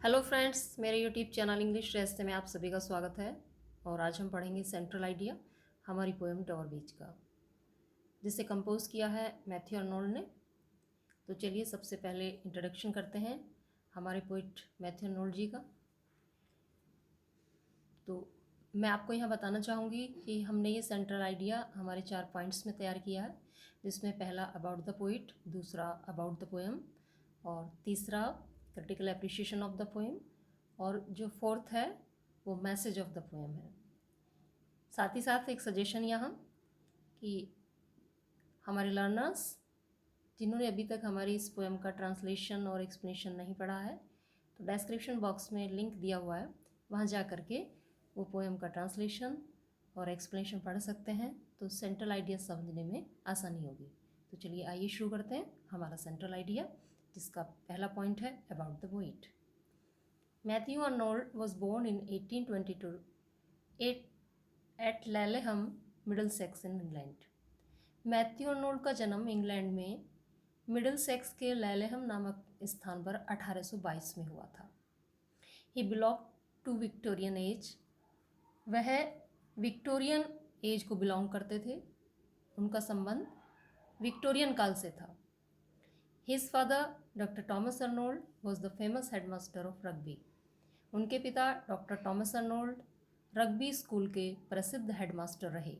Hello friends, मेरे YouTube channel English रेस्ते में आप सभी का स्वागत है। और आज हम पढ़ेंगे सेंट्रल आइडिया, हमारी पोएम डॉर बीच का, जिसे कंपोज किया है मैथ्यू अर्नोल्ड ने। तो चलिए सबसे पहले इंट्रोडक्शन करते हैं हमारे पोइट मैथ्यू अर्नोल्ड जी का। तो मैं आपको यहाँ बताना चाहूँगी कि हमने ये सेंट्रल आइडिया हमारे 4 पॉइंट्स में तैयार किया है, जिसमें पहला अबाउट द पोइट, दूसरा अबाउट द पोएम, और तीसरा critical appreciation of the poem, और जो फोर्थ है वो मैसेज ऑफ द पोएम है। साथ ही साथ एक सजेशन यहाँ कि हमारे लर्नर्स जिन्होंने अभी तक हमारी इस पोएम का ट्रांसलेशन और एक्सप्लेनेशन नहीं पढ़ा है, तो डिस्क्रिप्शन बॉक्स में लिंक दिया हुआ है, वहाँ जा कर के वो पोएम का ट्रांसलेशन और एक्सप्लेनेशन पढ़ सकते हैं, तो सेंट्रल आइडिया समझने में आसानी होगी। तो चलिए आइए शुरू करते हैं हमारा सेंट्रल आइडिया, जिसका पहला पॉइंट है about the poet. Matthew Arnold was born in 1822 at Laleham, Middlesex in England. Matthew Arnold का जन्म इंग्लैंड में मिडलसेक्स के लैलेहम नामक स्थान पर 1822 में हुआ था। He belong to Victorian age. वह विक्टोरियन एज को बिलोंग करते थे, उनका संबंध विक्टोरियन काल से था। His father doctor Thomas Arnold was the famous headmaster of Rugby. उनके पिता doctor Thomas Arnold Rugby school के प्रसिद्ध हेडमास्टर रहे।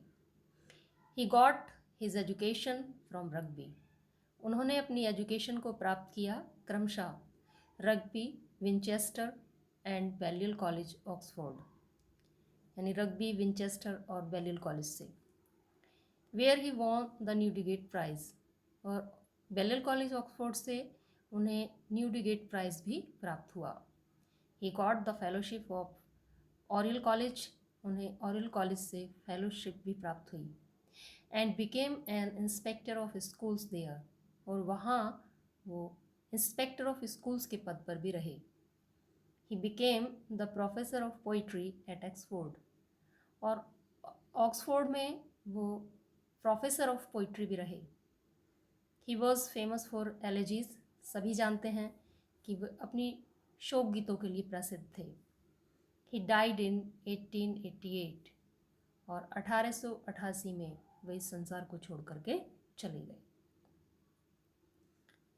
He got his education from Rugby. उन्होंने अपनी एजुकेशन को प्राप्त किया क्रमशः Rugby, Winchester and Balliol college, Oxford, यानी रग्बी, विंचेस्टर और बैलियल कॉलेज से। Where he won the Newdigate prize, और बैलियल कॉलेज ऑक्सफोर्ड से उन्हें न्यूडिगेट प्राइज़ भी प्राप्त हुआ। He got the fellowship of Oriel college, उन्हें ऑरियल कॉलेज से फेलोशिप भी प्राप्त हुई। And became an inspector of schools there, और वहाँ वो इंस्पेक्टर ऑफ स्कूल्स के पद पर भी रहे। He became the professor of poetry at Oxford, और ऑक्सफोर्ड में वो प्रोफेसर ऑफ पोइट्री भी रहे। ही वॉज फेमस फॉर एलेजीज, सभी जानते हैं कि वह अपनी शोक गीतों के लिए प्रसिद्ध थे। ही डाइड इन 1888, और 1888 में वे इस संसार को छोड़ करके चले गए।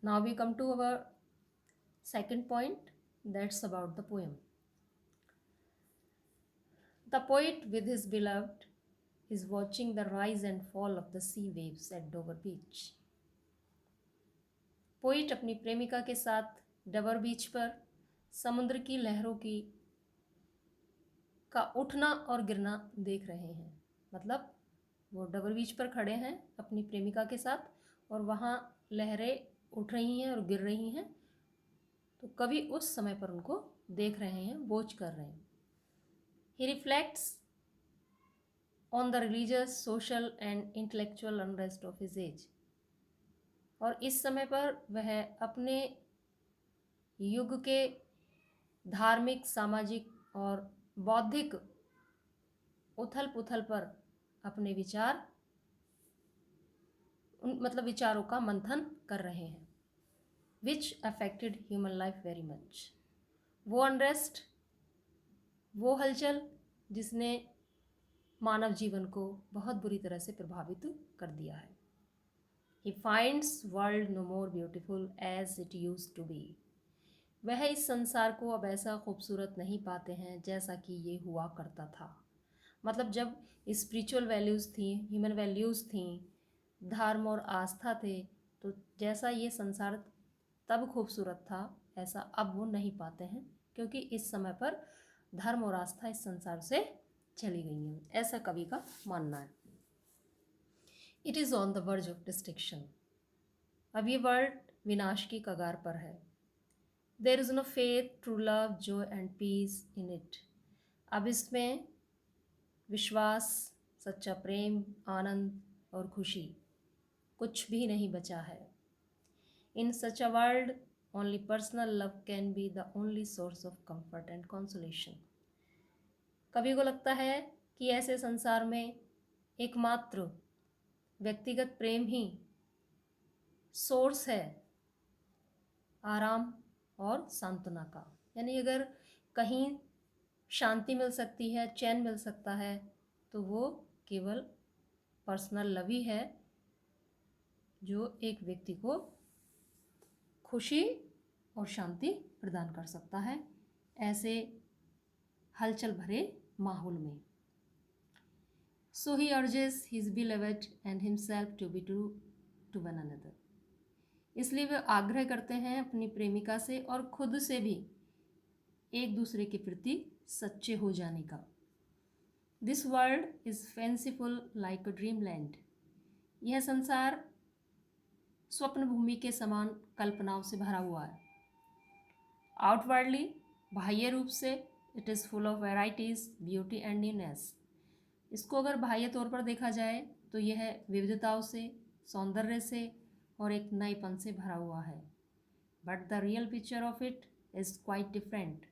Now we come to our second point, that's about the poem. The poet with his beloved is watching the rise and fall of the sea waves at Dover Beach. Poet अपनी प्रेमिका के साथ डवर बीच पर समुद्र की लहरों का उठना और गिरना देख रहे हैं। मतलब वो डवर बीच पर खड़े हैं अपनी प्रेमिका के साथ, और वहाँ लहरें उठ रही हैं और गिर रही हैं, तो कवि उस समय पर उनको देख रहे हैं, वॉच कर रहे हैं। He reflects on the religious, social and intellectual unrest of his age, और इस समय पर वह अपने युग के धार्मिक, सामाजिक और बौद्धिक उथल पुथल पर अपने विचारों का मंथन कर रहे हैं। Which affected human life very much, वो अनरेस्ट, वो हलचल जिसने मानव जीवन को बहुत बुरी तरह से प्रभावित कर दिया है। He finds world no more beautiful as it used to be, वह इस संसार को अब ऐसा खूबसूरत नहीं पाते हैं जैसा कि ये हुआ करता था। मतलब जब स्पिरिचुअल वैल्यूज़ थी, ह्यूमन वैल्यूज़ थी, धर्म और आस्था थे, तो जैसा ये संसार तब खूबसूरत था ऐसा अब वो नहीं पाते हैं, क्योंकि इस समय पर धर्म और आस्था इस संसार से चली गई हैं, ऐसा कवि का मानना है। It is on the verge of destruction, अब ये वर्ल्ड विनाश की कगार पर है। There is no faith, true love, joy and peace in it, अब इसमें विश्वास, सच्चा प्रेम, आनंद और खुशी कुछ भी नहीं बचा है। In such a world only personal love can be the only source of comfort and consolation, कवि को लगता है कि ऐसे संसार में एकमात्र व्यक्तिगत प्रेम ही सोर्स है आराम और सांत्वना का। यानी अगर कहीं शांति मिल सकती है, चैन मिल सकता है, तो वो केवल पर्सनल लव ही है जो एक व्यक्ति को खुशी और शांति प्रदान कर सकता है ऐसे हलचल भरे माहौल में। So he urges his beloved and himself to be true to one another. इसलिए वे आग्रह करते हैं अपनी प्रेमिका से और खुद से भी एक दूसरे के प्रति सच्चे हो जाने का। This world is fanciful like a dream land. यह संसार स्वप्न भूमि के समान कल्पनाओं से भरा हुआ है। आउटवर्डली, बाह्य रूप से, it is full of varieties, beauty and newness. इसको अगर बाह्य तौर पर देखा जाए तो यह विविधताओं से, सौंदर्य से और एक नएपन से भरा हुआ है। But the real picture of it is quite different.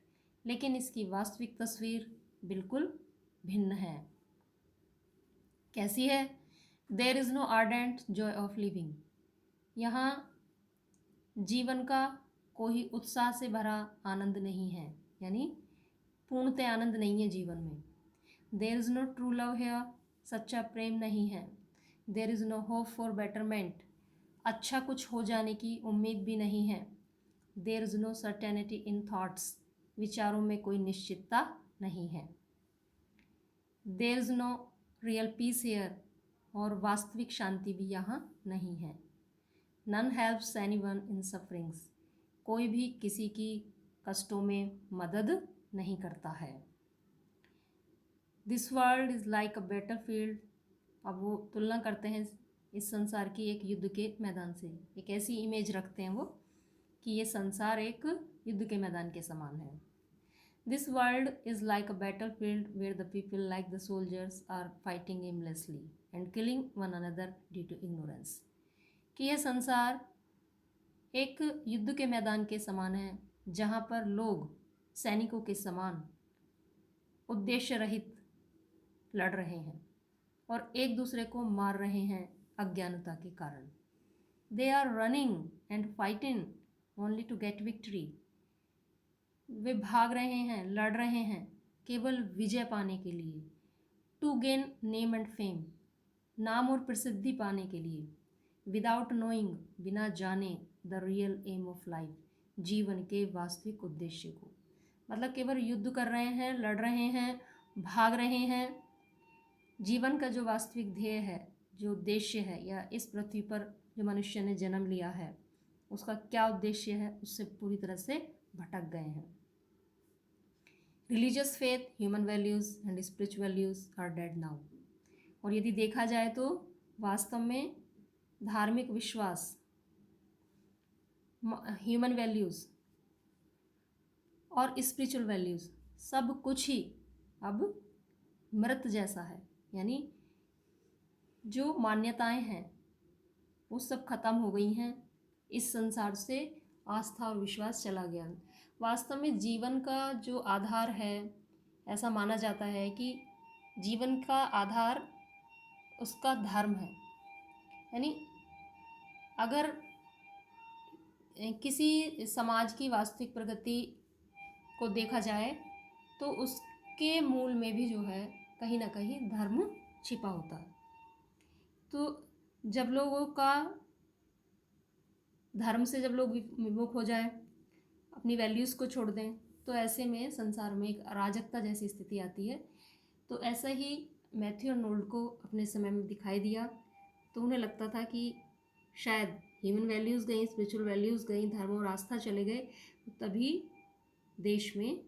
लेकिन इसकी वास्तविक तस्वीर बिल्कुल भिन्न है। कैसी है? There is no ardent joy of living. यहाँ जीवन का कोई उत्साह से भरा आनंद नहीं है, यानी पूर्णतः आनंद नहीं है जीवन में। There is no true love here. सच्चा प्रेम नहीं है। There is no hope for betterment. अच्छा कुछ हो जाने की उम्मीद भी नहीं है। There is no certainty in thoughts. विचारों में कोई निश्चितता नहीं है। There is no real peace here. और वास्तविक शांति भी यहाँ नहीं है। None helps anyone in sufferings. कोई भी किसी की कष्टों में मदद नहीं करता है। This world is like a battlefield. अब वो तुलना करते हैं इस संसार की एक युद्ध के मैदान से। एक ऐसी इमेज रखते हैं वो कि ये संसार एक युद्ध के मैदान के समान है। This world is like a battlefield where the people like the soldiers are fighting aimlessly and killing one another due to ignorance. कि यह संसार एक युद्ध के मैदान के समान है जहाँ पर लोग सैनिकों के समान उद्देश्य रहित लड़ रहे हैं और एक दूसरे को मार रहे हैं अज्ञानता के कारण। They are running and fighting only to get victory. वे भाग रहे हैं, लड़ रहे हैं केवल विजय पाने के लिए। To gain name and fame. नाम और प्रसिद्धि पाने के लिए। विदाउट नोइंग, बिना जाने, the real aim of life, जीवन के वास्तविक उद्देश्य को। मतलब केवल युद्ध कर रहे हैं, लड़ रहे हैं, भाग रहे हैं। जीवन का जो वास्तविक ध्येय है, जो उद्देश्य है, या इस पृथ्वी पर जो मनुष्य ने जन्म लिया है उसका क्या उद्देश्य है, उससे पूरी तरह से भटक गए हैं। Religious faith, human values and spiritual values are dead now. और यदि देखा जाए तो वास्तव में धार्मिक विश्वास, ह्यूमन वैल्यूज़ और स्पिरिचुअल वैल्यूज़ सब कुछ ही अब मृत जैसा है। यानी जो मान्यताएं हैं वो सब खत्म हो गई हैं। इस संसार से आस्था और विश्वास चला गया। वास्तव में जीवन का जो आधार है, ऐसा माना जाता है कि जीवन का आधार उसका धर्म है। यानी अगर किसी समाज की वास्तविक प्रगति को देखा जाए तो उसके मूल में भी जो है कहीं ना कहीं धर्म छिपा होता है। तो जब लोगों का धर्म से जब लोग विमुख हो जाए, अपनी वैल्यूज़ को छोड़ दें, तो ऐसे में संसार में एक अराजकता जैसी स्थिति आती है। तो ऐसा ही मैथ्यू आर्नोल्ड को अपने समय में दिखाई दिया। तो उन्हें लगता था कि शायद ह्यूमन वैल्यूज़ गई, स्पिरिचुअल वैल्यूज़ गई, धर्म और आस्था चले गए, तो तभी देश में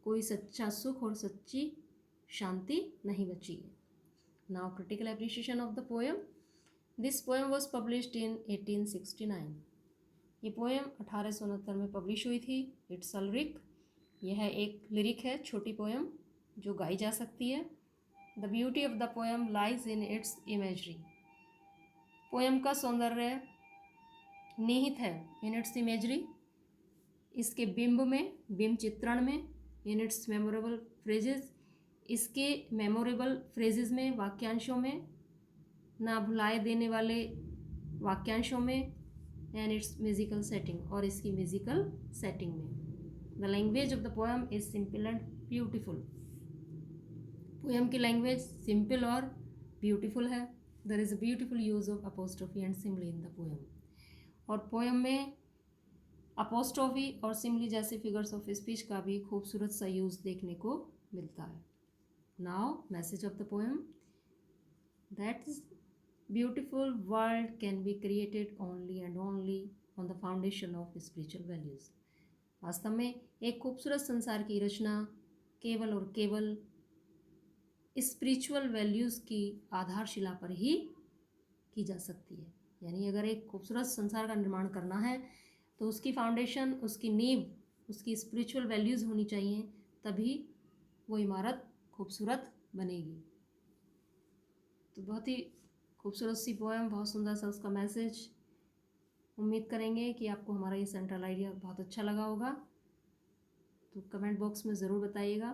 कोई सच्चा सुख और सच्ची शांति नहीं बची है। Now critical appreciation of the poem. This poem was published in 1869। ये पोएम 1869 में पब्लिश हुई थी। It's a lyric. यह एक लिरिक है, छोटी पोएम जो गाई जा सकती है। The beauty of the poem lies in its imagery. Poem का सौंदर्य निहित है इन इट्स इमेजरी, इसके बिंब में, बिंब चित्रण में। इन इट्स मेमोरेबल फ्रेजेस, इसके मेमोरेबल फ्रेजेस में, वाक्यांशों में, ना भुलाए देने वाले वाक्यांशों में। एंड इट्स म्यूजिकल सेटिंग, और इसकी म्यूजिकल सेटिंग में। The language of the poem is simple and beautiful. Poem की लैंग्वेज सिंपल और ब्यूटीफुल है। There is a beautiful use of apostrophe and simile in the poem. और poem में apostrophe और simile जैसे फिगर्स ऑफ स्पीच का भी खूबसूरत सा यूज़ देखने को मिलता है। Now message of the poem, that is beautiful world can be created only and only on the foundation of spiritual values. वास्तव में एक खूबसूरत संसार की रचना केवल और केवल स्पिरिचुअल वैल्यूज़ की आधारशिला पर ही की जा सकती है। यानी अगर एक खूबसूरत संसार का निर्माण करना है तो उसकी फाउंडेशन, उसकी नींव, उसकी स्पिरिचुअल वैल्यूज़ होनी चाहिए, तभी वो इमारत खूबसूरत बनेगी। तो बहुत ही खूबसूरत सी पोएम, बहुत सुंदर सा उसका मैसेज। उम्मीद करेंगे कि आपको हमारा ये सेंट्रल आइडिया बहुत अच्छा लगा होगा। तो कमेंट बॉक्स में ज़रूर बताइएगा।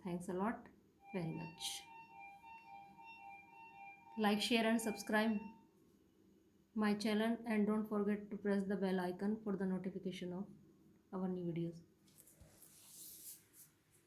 Thanks a lot, very much. Like, share and subscribe my channel, and don't forget to press the bell icon for the notification of our new videos.